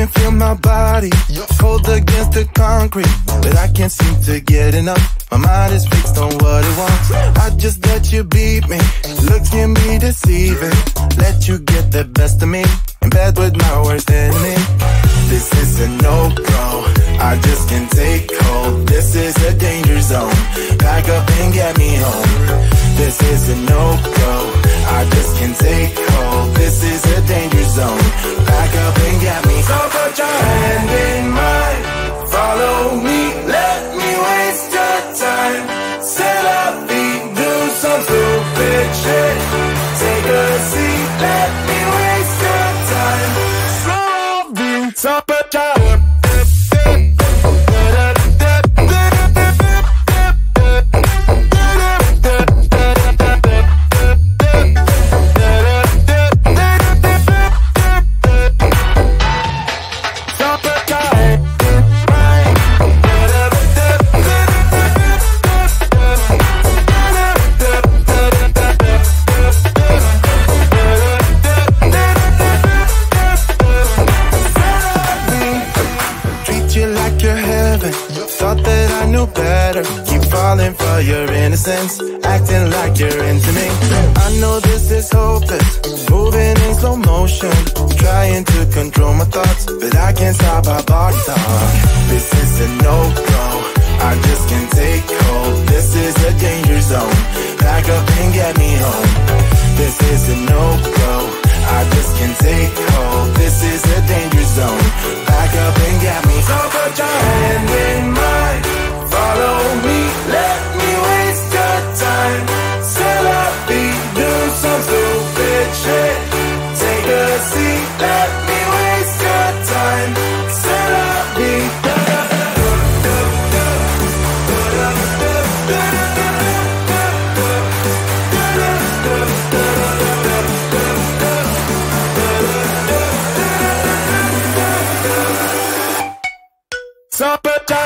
can feel my body cold against the concrete, but I can't seem to get enough. My mind is fixed on what it wants. I just let you beat me. Looks can be deceiving. Let you get the best of me, in bed with my worst enemy. This is a no-go, I just can't take hold. This is a danger zone, back up and get me home. This is a no-go, I just can't take hold. This is a danger zone, back up and get me. So put your hand in mine, follow me, let me waste your time. Set up, do some stupid shit. Take a seat, let me waste your time. So put your better. Keep falling for your innocence, acting like you're into me. I know this is hopeless, moving in slow motion, trying to control my thoughts, but I can't stop our body talk. This is a no-go, I just can't take hold. This is a danger zone, back up and get me home. This is a no-go, I just can't take hold. This is a danger zone, back up and get me. So put your hand in mine, follow me, let me waste your time. Set up, do some stupid shit. Take a seat, let me waste your time. Set up, so put your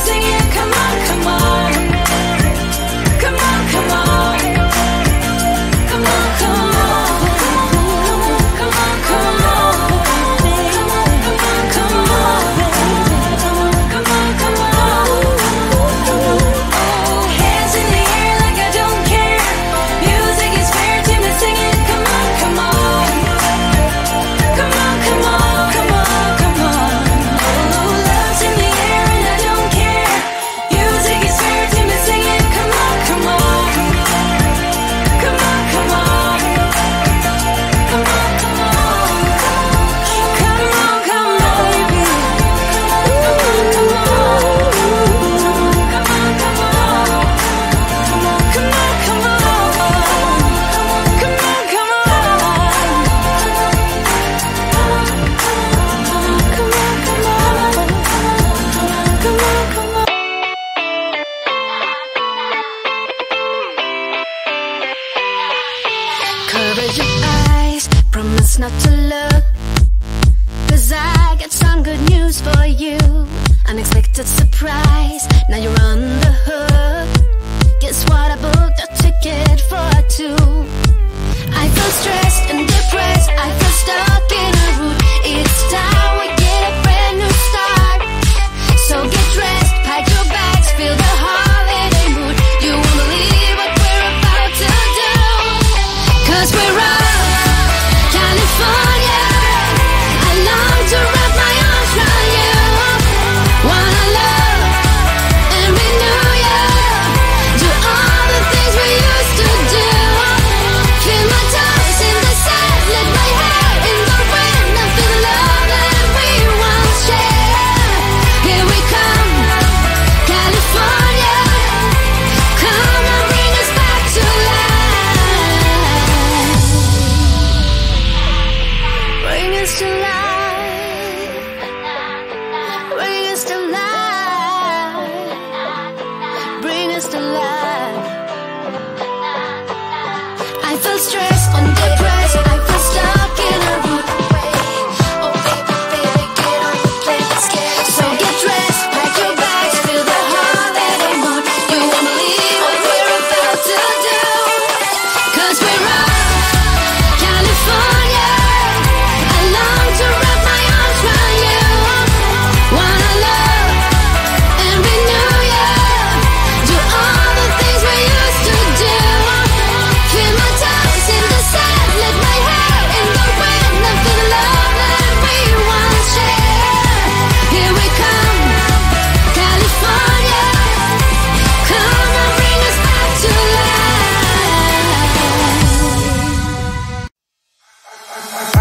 sing it, come on. best not to look, 'cause I got some good news for you. Unexpected surprise, now you're on the hook. Guess what, I booked a ticket for two. I feel stressed and depressed, I feel stuck in a route. It's time we get a brand new start. So get dressed, pack your bags, feel the holiday mood. You won't believe what we're about to do, 'cause we're off California. I long to wrap my arms around you. Wanna love and renew you. Do all the things we used to do. Feel my toes in the sand, let my hair in the wind. I feel the love that we once shared. Here we come, California. Come and bring us back to life. Bring us to life. Bring us to life. Bring us to life. I feel stressed and depressed, I feel stuck in a route. Oh baby, baby, get on the plane, let's get it. So get dressed, pack your bags, feel the holiday mood. You won't believe what we're about to do, 'cause we're off California. I long to wrap my arms around you. Wanna love and renew you. Do all the things we used to do. Feel my toes in the sand, let my hair in the wind. I feel the love that we once shared. Here we come, California. Come and bring us back to life.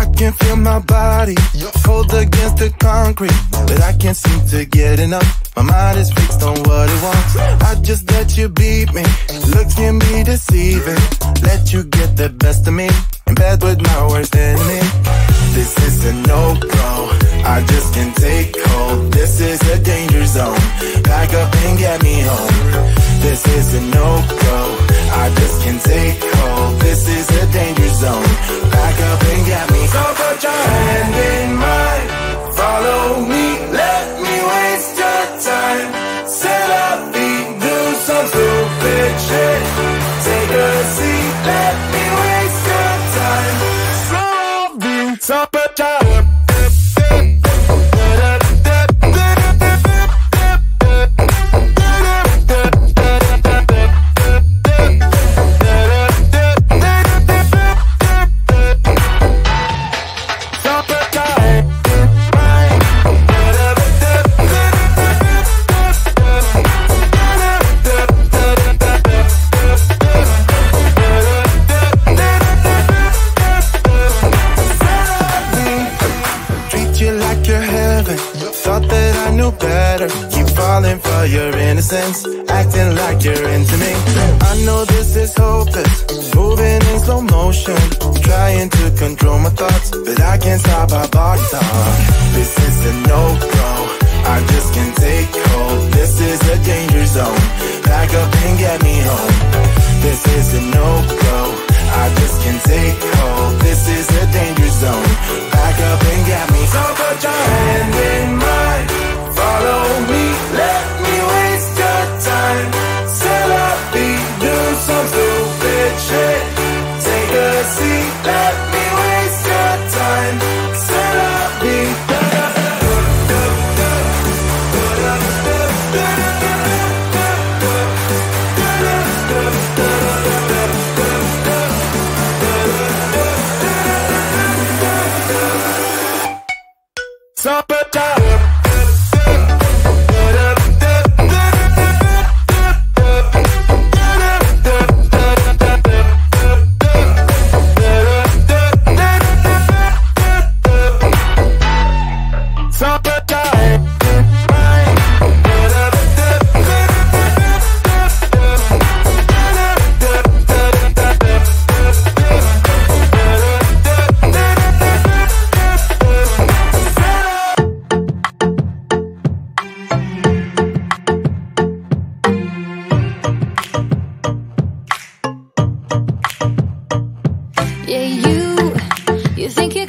I can feel my body cold against the concrete, but I can't seem to get enough. My mind is fixed on what it wants. I just let you beat me. Looks can be deceiving. Let you get the best of me. In bed with my worst enemy. This is a no-go. I just can't take hold. This is a danger zone. Back up and get me home. This is a no-go. I just can't take hold. This is a danger zone. Back up and get me. So put your hand in mine. Follow me. Let me waste your time. Set up feet. Do some stupid shit. Take a seat. Let me waste your time. Slow beats up a time. Better keep falling for your innocence, acting like you're into me. I know this is hopeless, moving in slow motion, trying to control my thoughts, but I can't stop our body talk. This is a no-go, I just can't take hold. This is a danger zone, back up and get me home. This is a no-go, I just can't take hold. This is a danger zone, back up and get me. So put your hand in mine. Follow me, let me waste your time. Set up beat, do some stupid shit. Take a seat, let me waste your time. Set up beat. Supper time. Yeah, you think you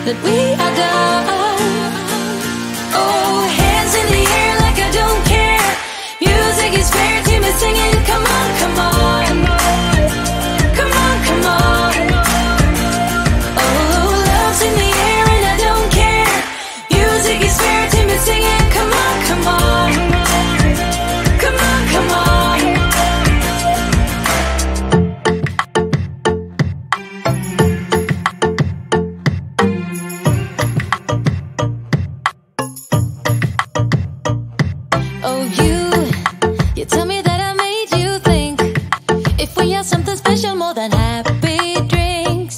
that we are done. Oh, hands in the air like I don't care. Music is fair, team is singing. Come on, come on. Come on, come on. Oh, love's in the air and I don't care. Music is fair, team is singing. Come on, come on. Come on, come on. Oh, you tell me that I made you think. If we have something special more than happy drinks,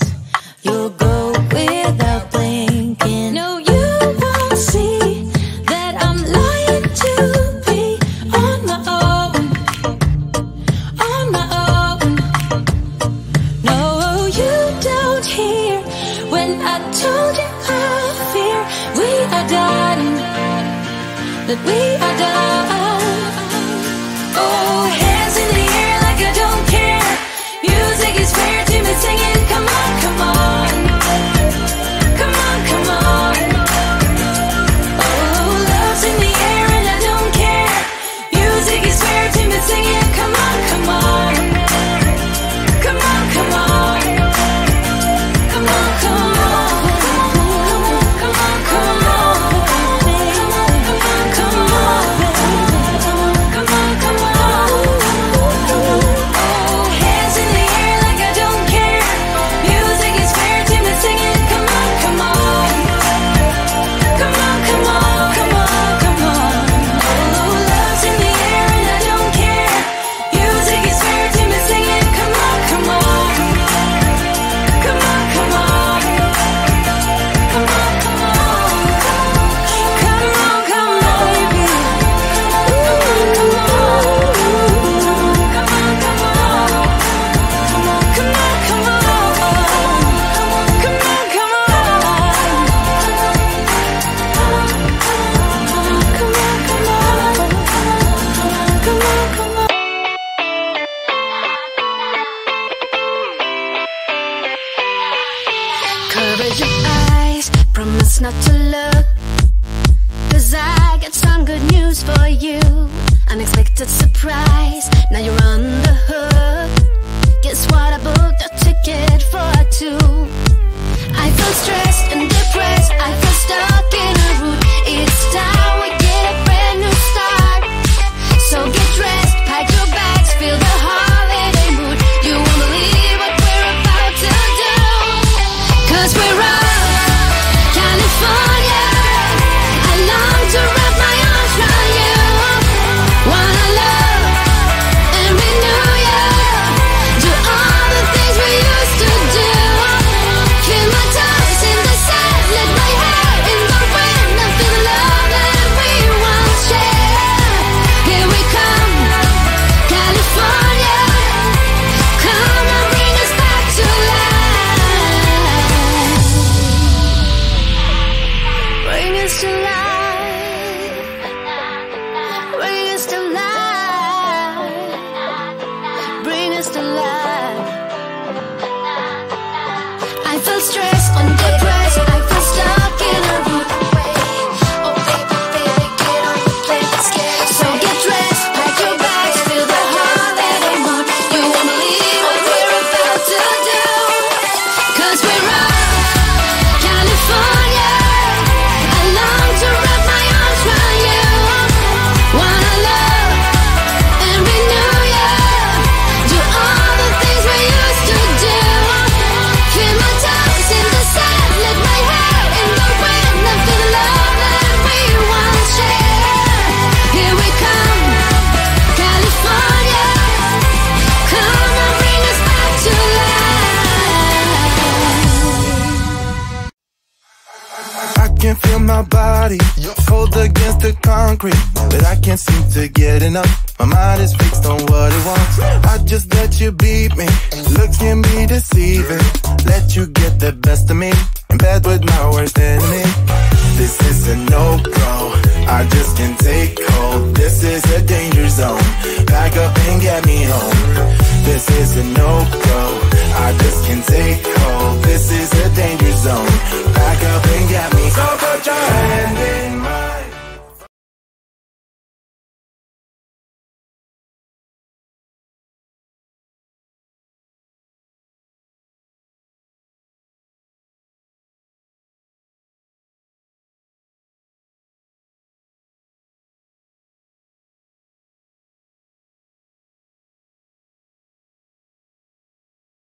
you'll go without blinking. No, you won't see that I'm lying to be on my own. On my own. No, you don't hear when I told you I fear we are done. That we are done. Oh, hands in the air like I don't care. Music is fair, team is singing. Come on, come on. Come on, come on. Oh, love's in the air and I don't care. Music is fair, team is singing. Come on, come on. Come on, come on. Come on, come on. Come on, come on. Courage your eyes, promise not to look, 'cause I got some good news for you. Unexpected surprise, now you're on the hook. Guess what, I booked a ticket for two. I feel stressed and depressed, I feel stuck in a route. It's time we get a brand new start. So get dressed, pack your bags, feel the holiday mood. You won't believe what we're about to do. 'Cause we're off, California. I long to wrap my arms around you. Wanna love and renew you. Do all the things we used to do. Feel my toes in the sand, let my hair in the wind. I feel the love that we once shared. Here we come, California. Come and bring us back to life. Bring us to life. Bring us to life. Bring us to life. I feel stressed and depressed, I feel stuck in a route. Oh baby, baby, get on the plane, let's get it. So get dressed, pack your bags, feel the holiday mood. You won't believe what we're about to do. 'Cause we're off, California. I long to wrap my arms around you. Wanna love and renew you. Do all the things we used to do. Feel my toes in the sand, let my hair in the wind. I feel the love that we once shared. Here we come, California. Come and bring us back to life. I can feel my body cold against the concrete, but I can't seem to get enough. My mind is fixed on what it wants. I just let you beat me. Looks can be deceiving. Let you get the best of me. In bed with my worst enemy. This is a no-go. I just can't take hold. This is a danger zone. Pack up and get me home. This is a no-go. I just can't take hold. This is a danger zone. back up and get me. So put your hand in